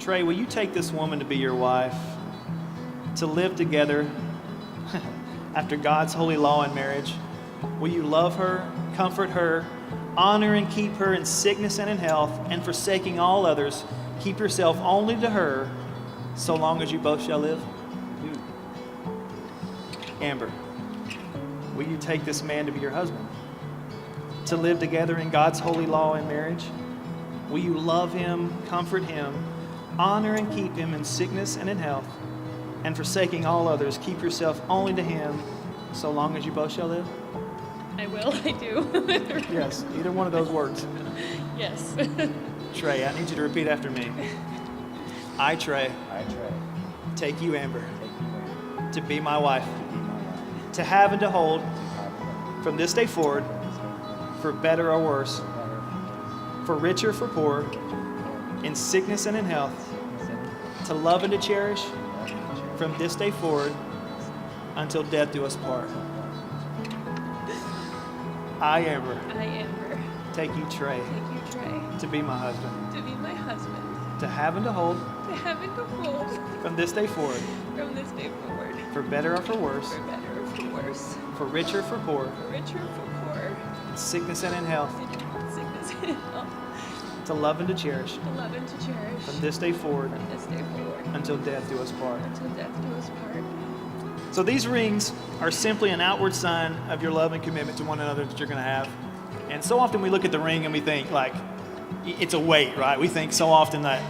Trey, will you take this woman to be your wife, to live together after God's holy law in marriage? Will you love her, comfort her, honor and keep her in sickness and in health, and forsaking all others, keep yourself only to her, so long as you both shall live? Amber, will you take this man to be your husband, to live together in God's holy law in marriage? Will you love him, comfort him, honor and keep him in sickness and in health, and forsaking all others, keep yourself only to him, so long as you both shall live? I will, I do. Yes, either one of those words. Yes. Trey, I need you to repeat after me. I, Trey, take you, Amber, to be my wife, to have and to hold from this day forward, for better or worse, for richer, for poor, in sickness and in health, to love and to cherish from this day forward until death do us part. I, Amber, take you, Trey, to be my husband, to be my husband, to have and to hold to have and to hold from this day forward, from this day forward, for better or for worse, for better or for worse, for richer, for poor, for richer or for poor, in sickness and in health, in sickness and in health, to love and to cherish to love and to cherish from this day forward from this day forward until death do us part. until death do us part. So these rings are simply an outward sign of your love and commitment to one another that you're going to have. And so often we look at the ring and we think like it's a weight, right? We think so often that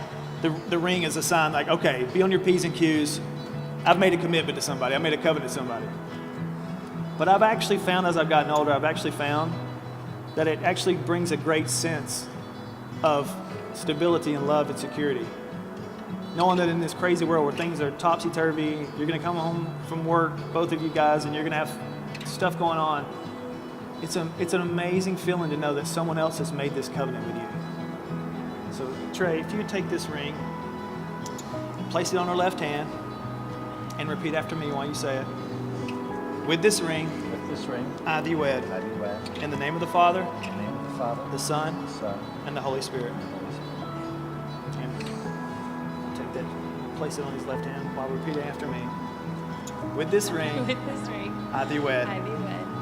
the ring is a sign like, okay, be on your P's and Q's. I've made a commitment to somebody. I've made a covenant to somebody. But I've actually found, as I've gotten older, I've actually found that it actually brings a great sense of stability and love and security. Knowing that in this crazy world where things are topsy-turvy, you're going to come home from work, both of you guys, and you're going to have stuff going on. It's an amazing feeling to know that someone else has made this covenant with you. So, Trey, if you would take this ring, place it on her left hand, and repeat after me while you say it. With this ring, I thee wed. In the name of the Father, the Son, and the Holy Spirit. Take that, place it on his left hand while repeating after me. With this ring, I thee wed.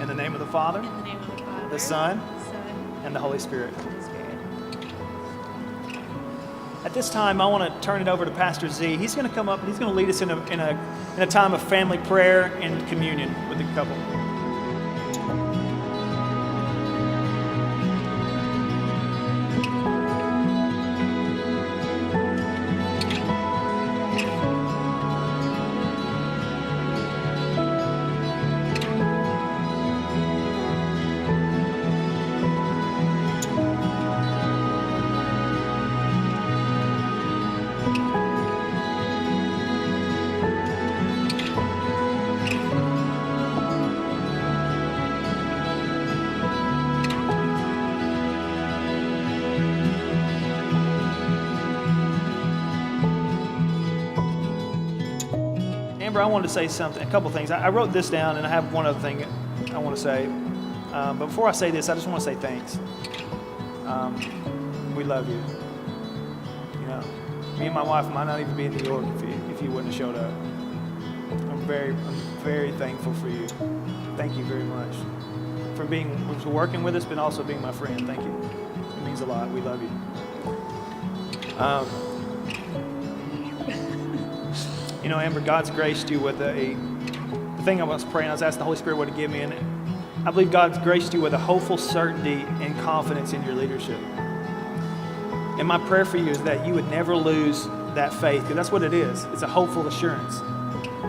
In the name of the Father, the Son, and the Holy Spirit. At this time, I want to turn it over to Pastor Z. He's going to come up and he's going to lead us in a time of family prayer and communion with the couple. Amber, I wanted to say something, a couple things. I wrote this down, and I have one other thing I want to say. But before I say this, I just want to say thanks. We love you. You know, me and my wife might not even be in New York if you wouldn't have showed up. I'm very thankful for you. Thank you very much for working with us, but also being my friend. Thank you. It means a lot. We love you. You know, Amber, God's graced you with the thing I was praying, I was asking the Holy Spirit what to give me, and I believe God's graced you with a hopeful certainty and confidence in your leadership. And my prayer for you is that you would never lose that faith, because that's what it is. It's a hopeful assurance.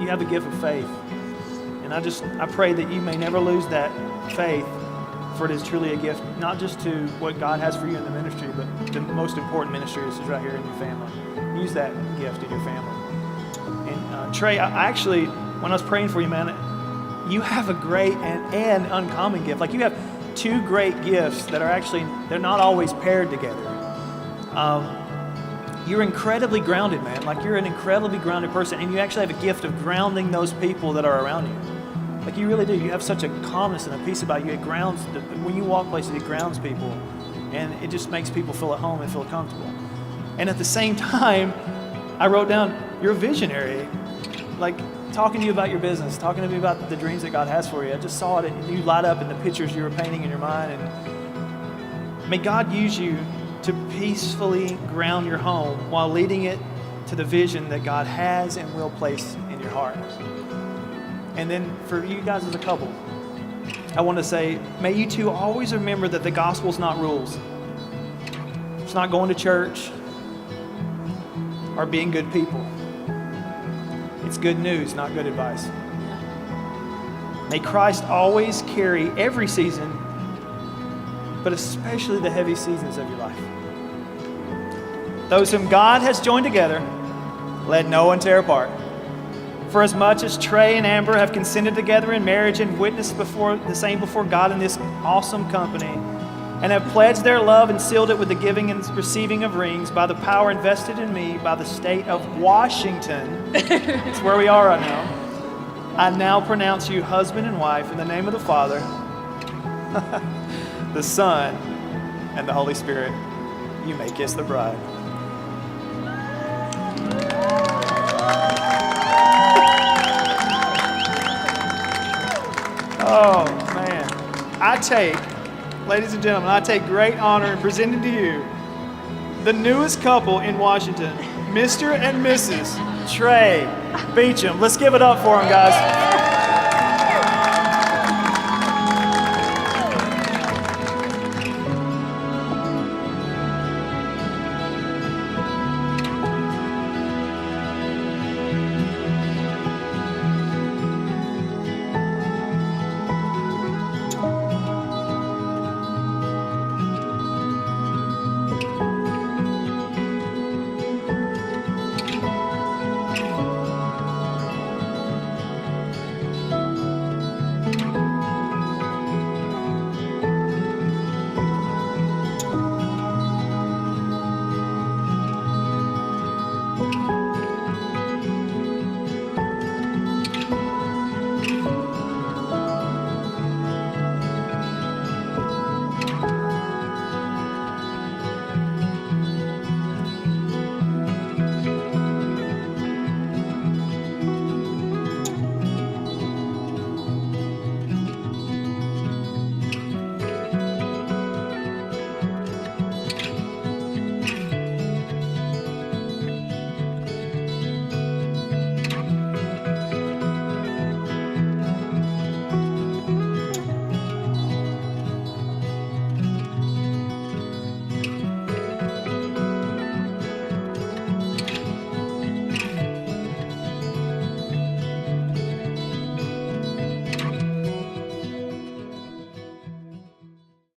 You have a gift of faith. And I pray that you may never lose that faith, for it is truly a gift, not just to what God has for you in the ministry, but the most important ministry is right here in your family. Use that gift in your family. And Trey, I actually, when I was praying for you, man, you have a great and uncommon gift. Like, you have two great gifts that are actually, they're not always paired together. You're incredibly grounded, man. Like, you're an incredibly grounded person, and you actually have a gift of grounding those people that are around you. Like, you really do. You have such a calmness and a peace about you. It grounds, when you walk places, it grounds people, and it just makes people feel at home and feel comfortable. And at the same time, I wrote down, you're a visionary. Like, talking to you about your business, talking to me about the dreams that God has for you. I just saw it, and you light up in the pictures you were painting in your mind. And may God use you to peacefully ground your home while leading it to the vision that God has and will place in your heart. And then for you guys as a couple, I want to say, may you two always remember that the gospel's not rules. It's not going to church or being good people. It's good news, not good advice. May Christ always carry every season, but especially the heavy seasons of your life. Those whom God has joined together, let no one tear apart. For as much as Trey and Amber have consented together in marriage and witnessed before God in this awesome company, and have pledged their love and sealed it with the giving and receiving of rings by the power invested in me by the state of Washington. It's where we are right now. I now pronounce you husband and wife in the name of the Father, the Son, and the Holy Spirit. You may kiss the bride. Oh, man. Ladies and gentlemen, I take great honor in presenting to you the newest couple in Washington, Mr. and Mrs. Trey Beachamp. Let's give it up for them, guys.